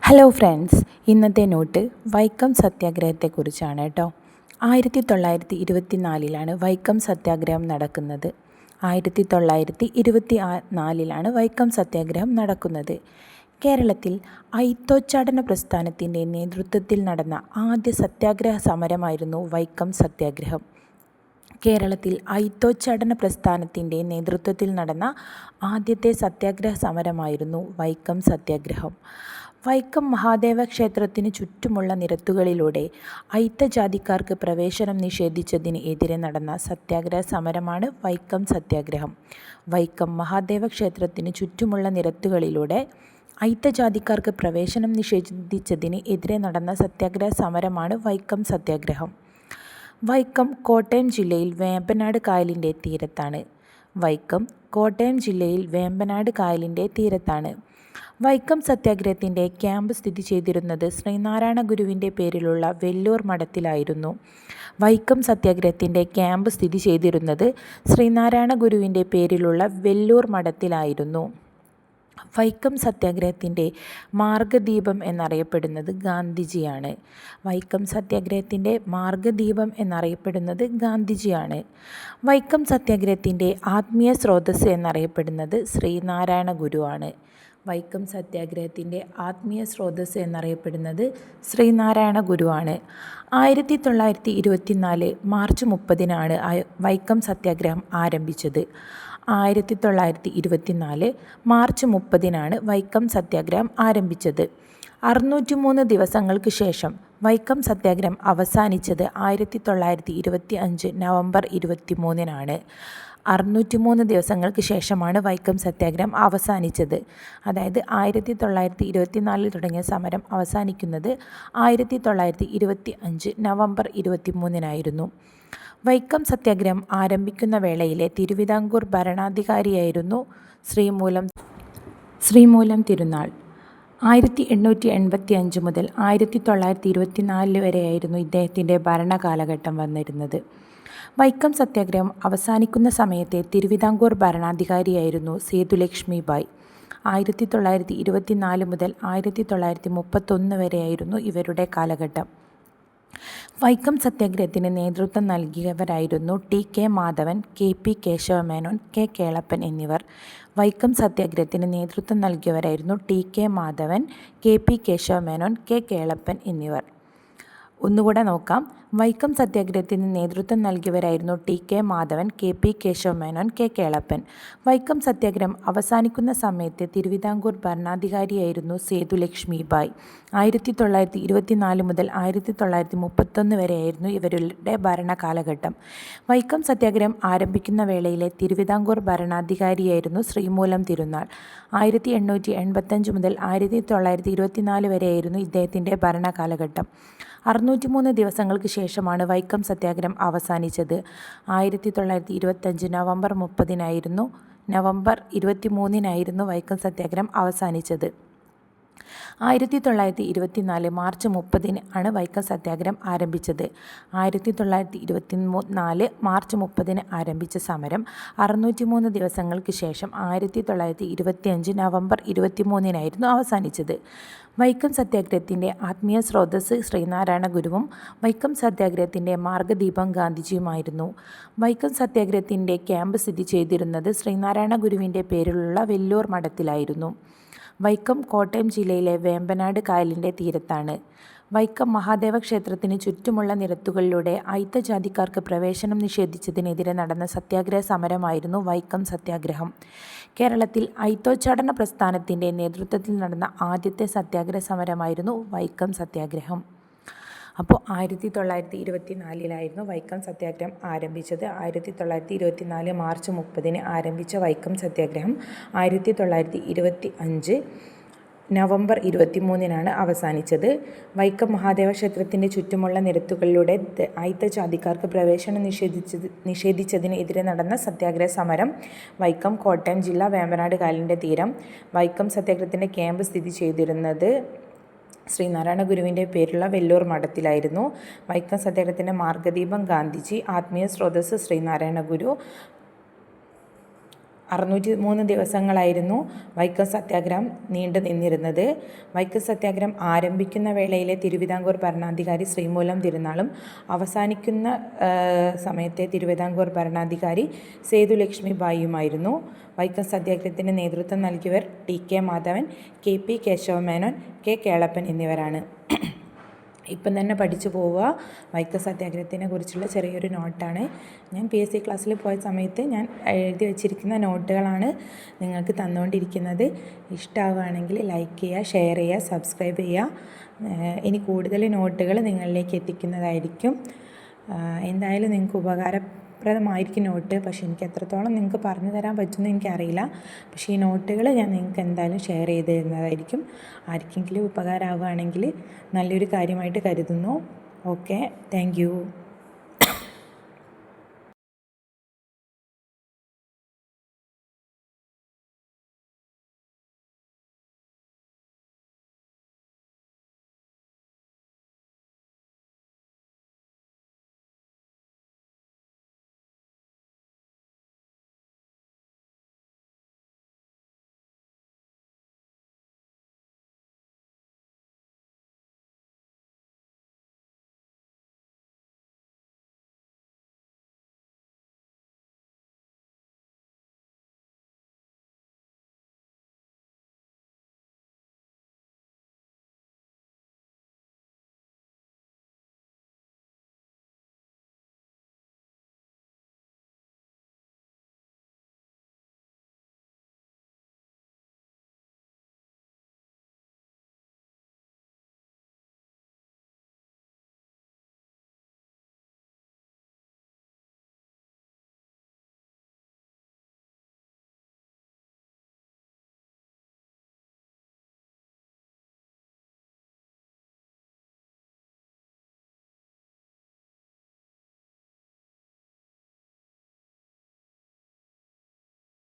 Hello friends, ഇന്നത്തെ not Vaikom സത്യാഗ്രഹത്തെക്കുറിച്ചാണ് കേട്ടോ. 1924 വൈക്കം സത്യാഗ്രഹം നടക്കുന്നത്. 1924 വൈക്കം സത്യാഗ്രഹം നടക്കുന്നത്. കേരളത്തിൽ അയിത്തോച്ചാടന പ്രസ്ഥാനത്തിൻ്റെ നേതൃത്വത്തിൽ നടന്ന ആദ്യ സത്യാഗ്രഹ സമരമായിരുന്നു വൈക്കം സത്യാഗ്രഹം. കേരളത്തിൽ അയിത്തോച്ചാടന പ്രസ്ഥാനത്തിൻ്റെ നേതൃത്വത്തിൽ നടന്ന ആദ്യത്തെ സത്യാഗ്രഹ സമരമായിരുന്നു വൈക്കം സത്യാഗ്രഹം. വൈക്കം മഹാദേവ ക്ഷേത്രത്തിന് ചുറ്റുമുള്ള നിരത്തുകളിലൂടെ അയിത്തജാതിക്കാർക്ക് പ്രവേശനം നിഷേധിച്ചതിന് എതിരെ നടന്ന സത്യാഗ്രഹ സമരമാണ് വൈക്കം സത്യാഗ്രഹം. വൈക്കം മഹാദേവ ക്ഷേത്രത്തിന് ചുറ്റുമുള്ള നിരത്തുകളിലൂടെ അയിത്തജാതിക്കാർക്ക് പ്രവേശനം നിഷേധിച്ചതിന് എതിരെ നടന്ന സത്യാഗ്രഹ സമരമാണ് വൈക്കം സത്യാഗ്രഹം. വൈക്കം കോട്ടയം ജില്ലയിൽ വേമ്പനാട് കായലിൻ്റെ തീരത്താണ്. വൈക്കം കോട്ടയം ജില്ലയിൽ വേമ്പനാട് കായലിൻ്റെ തീരത്താണ്. വൈക്കം സത്യാഗ്രഹത്തിൻ്റെ ക്യാമ്പ് സ്ഥിതി ചെയ്തിരുന്നത് ശ്രീനാരായണ ഗുരുവിൻ്റെ പേരിലുള്ള വെല്ലൂർ മഠത്തിലായിരുന്നു. വൈക്കം സത്യാഗ്രഹത്തിൻ്റെ ക്യാമ്പ് സ്ഥിതി ചെയ്തിരുന്നത് ശ്രീനാരായണ ഗുരുവിൻ്റെ പേരിലുള്ള വെല്ലൂർ മഠത്തിലായിരുന്നു. വൈക്കം സത്യാഗ്രഹത്തിൻ്റെ മാർഗദീപം എന്നറിയപ്പെടുന്നത് ഗാന്ധിജിയാണ്. വൈക്കം സത്യാഗ്രഹത്തിൻ്റെ മാർഗദീപം എന്നറിയപ്പെടുന്നത് ഗാന്ധിജിയാണ്. വൈക്കം സത്യാഗ്രഹത്തിൻ്റെ ആത്മീയ സ്രോതസ്സ് എന്നറിയപ്പെടുന്നത് ശ്രീനാരായണ ഗുരുവാണ്. വൈക്കം സത്യാഗ്രഹത്തിൻ്റെ ആത്മീയ സ്രോതസ്സ് എന്നറിയപ്പെടുന്നത് ശ്രീനാരായണ ഗുരുവാണ്. 1924 മാർച്ച് 30 വൈക്കം സത്യാഗ്രഹം ആരംഭിച്ചത്. 1924 മാർച്ച് 30 വൈക്കം സത്യാഗ്രഹം ആരംഭിച്ചത്. 603 ദിവസങ്ങൾക്ക് ശേഷം വൈക്കം സത്യാഗ്രഹം അവസാനിച്ചത് 1925 നവംബർ 23 603 ദിവസങ്ങൾക്ക് ശേഷമാണ് വൈക്കം സത്യാഗ്രഹം അവസാനിച്ചത്. അതായത് 1924 തുടങ്ങിയ സമരം അവസാനിക്കുന്നത് 1925 നവംബർ 23 വൈക്കം സത്യാഗ്രഹം ആരംഭിക്കുന്ന വേളയിലെ തിരുവിതാംകൂർ ഭരണാധികാരിയായിരുന്നു ശ്രീമൂലം തിരുനാൾ. 1885 മുതൽ 1924 വരെയായിരുന്നു ഇദ്ദേഹത്തിൻ്റെ ഭരണകാലഘട്ടം വന്നിരുന്നത്. വൈക്കം സത്യാഗ്രഹം അവസാനിക്കുന്ന സമയത്തെ തിരുവിതാംകൂർ ഭരണാധികാരിയായിരുന്നു സേതുലക്ഷ്മി ബായ്. 1924 മുതൽ 1931 വരെയായിരുന്നു ഇവരുടെ കാലഘട്ടം. വൈക്കം സത്യാഗ്രഹത്തിന് നേതൃത്വം നൽകിയവരായിരുന്നു ടി.കെ. മാധവൻ, കെ.പി. കേശവമേനോൻ, കെ. കേളപ്പൻ എന്നിവർ. വൈക്കം സത്യാഗ്രഹത്തിന് നേതൃത്വം നൽകിയവരായിരുന്നു ടി.കെ. മാധവൻ, കെ.പി. കേശവമേനോൻ, കെ. കേളപ്പൻ എന്നിവർ. ഒന്നുകൂടെ നോക്കാം. വൈക്കം സത്യാഗ്രഹത്തിന് നേതൃത്വം നൽകിയവരായിരുന്നു ടി.കെ. മാധവൻ, കെ.പി. കേശവമേനോൻ, കെ. കേളപ്പൻ. വൈക്കം സത്യാഗ്രഹം അവസാനിക്കുന്ന സമയത്തെ തിരുവിതാംകൂർ ഭരണാധികാരിയായിരുന്നു സേതുലക്ഷ്മി ബായ്. 1924 മുതൽ 1931 വരെയായിരുന്നു ഇവരുടെ ഭരണകാലഘട്ടം. വൈക്കം സത്യാഗ്രഹം ആരംഭിക്കുന്ന വേളയിലെ തിരുവിതാംകൂർ ഭരണാധികാരിയായിരുന്നു ശ്രീമൂലം തിരുനാൾ. 1885 മുതൽ 1924 വരെയായിരുന്നു ഇദ്ദേഹത്തിൻ്റെ ഭരണകാലഘട്ടം. 603 ദിവസങ്ങൾക്ക് ശേഷമാണ് വൈക്കം സത്യാഗ്രഹം അവസാനിച്ചത്. 1925 നവംബർ 23 വൈക്കം സത്യാഗ്രഹം അവസാനിച്ചത്. 1924 മാർച്ച് 30 വൈക്കം സത്യാഗ്രഹം ആരംഭിച്ചത്. 1924 മാർച്ച് 30 ആരംഭിച്ച സമരം 603 ദിവസങ്ങൾക്ക് ശേഷം 1925 നവംബർ 23 അവസാനിച്ചത്. വൈക്കം സത്യാഗ്രഹത്തിൻ്റെ ആത്മീയ സ്രോതസ്സ് ശ്രീനാരായണ ഗുരുവും വൈക്കം സത്യാഗ്രഹത്തിൻ്റെ മാർഗദീപം ഗാന്ധിജിയുമായിരുന്നു. വൈക്കം സത്യാഗ്രഹത്തിൻ്റെ ക്യാമ്പ് സ്ഥിതി ചെയ്തിരുന്നത് ശ്രീനാരായണ ഗുരുവിൻ്റെ പേരിലുള്ള വെല്ലൂർ മഠത്തിലായിരുന്നു. വൈക്കം കോട്ടയം ജില്ലയിലെ വേമ്പനാട് കായലിൻ്റെ തീരത്താണ്. വൈക്കം മഹാദേവ ക്ഷേത്രത്തിന് ചുറ്റുമുള്ള നിരത്തുകളിലൂടെ അയിത്തജാതിക്കാർക്ക് പ്രവേശനം നിഷേധിച്ചതിനെതിരെ നടന്ന സത്യാഗ്രഹ സമരമായിരുന്നു വൈക്കം സത്യാഗ്രഹം. കേരളത്തിൽ അയിത്തോച്ചാടന പ്രസ്ഥാനത്തിൻ്റെ നേതൃത്വത്തിൽ നടന്ന ആദ്യത്തെ സത്യാഗ്രഹ സമരമായിരുന്നു വൈക്കം സത്യാഗ്രഹം. അപ്പോൾ 1924 വൈക്കം സത്യാഗ്രഹം ആരംഭിച്ചത്. 1924 മാർച്ച് 30 ആരംഭിച്ച വൈക്കം സത്യാഗ്രഹം 1925 നവംബർ 23 അവസാനിച്ചത്. വൈക്കം മഹാദേവ ക്ഷേത്രത്തിൻ്റെ ചുറ്റുമുള്ള നിരത്തുകളിലൂടെ അയിത്തജാതിക്കാർക്ക് പ്രവേശനം നിഷേധിച്ചതിന് എതിരെ നടന്ന സത്യാഗ്രഹ സമരം വൈക്കം കോട്ടയം ജില്ല വേമ്പനാട് കായലിൻ്റെ തീരം. വൈക്കം സത്യാഗ്രഹത്തിൻ്റെ ക്യാമ്പ് സ്ഥിതി ചെയ്തിരുന്നത് ശ്രീനാരായണ ഗുരുവിൻ്റെ പേരുള്ള വെല്ലൂർ മഠത്തിലായിരുന്നു. വൈക്കം സത്യാഗ്രഹത്തിൻ്റെ മാർഗദീപം ഗാന്ധിജി, ആത്മീയ സ്രോതസ്സ് ശ്രീനാരായണ ഗുരു, 603 ദിവസങ്ങളായിരുന്നു വൈക്കം സത്യാഗ്രഹം നീണ്ടു നിന്നിരുന്നത്. വൈക്കം സത്യാഗ്രഹം ആരംഭിക്കുന്ന വേളയിലെ തിരുവിതാംകൂർ ഭരണാധികാരി ശ്രീമൂലം തിരുനാളും അവസാനിക്കുന്ന സമയത്തെ തിരുവിതാംകൂർ ഭരണാധികാരി സേതുലക്ഷ്മി ബായിയുമായിരുന്നു. വൈക്കം സത്യാഗ്രഹത്തിന് നേതൃത്വം നൽകിയവർ TK Madhavan, KP Kesava Menon, K Kelappan എന്നിവരാണ്. ഇപ്പം തന്നെ പഠിച്ചു പോവുക. വൈക്കം സത്യാഗ്രഹത്തിനെ കുറിച്ചുള്ള ചെറിയൊരു നോട്ടാണ്. ഞാൻ PSC ക്ലാസ്സിൽ പോയ സമയത്ത് ഞാൻ എഴുതി വച്ചിരിക്കുന്ന നോട്ടുകളാണ് നിങ്ങൾക്ക് തന്നുകൊണ്ടിരിക്കുന്നത്. ഇഷ്ടമാവുകയാണെങ്കിൽ ലൈക്ക് ചെയ്യുക, ഷെയർ ചെയ്യുക, സബ്സ്ക്രൈബ് ചെയ്യുക. ഇനി കൂടുതൽ നോട്ടുകൾ നിങ്ങളിലേക്ക് എത്തിക്കുന്നതായിരിക്കും. എന്തായാലും നിങ്ങൾക്ക് ഉപകാരപ്രദമായിരിക്കും നോട്ട്. പക്ഷേ എനിക്ക് എത്രത്തോളം നിങ്ങൾക്ക് പറഞ്ഞു തരാൻ പറ്റുമെന്ന് എനിക്കറിയില്ല. പക്ഷേ ഈ നോട്ടുകൾ ഞാൻ നിങ്ങൾക്ക് എന്തായാലും ഷെയർ ചെയ്ത് തരുന്നതായിരിക്കും. ആർക്കെങ്കിലും ഉപകാരമാവുകയാണെങ്കിൽ നല്ലൊരു കാര്യമായിട്ട് കരുതുന്നു. Okay, thank you.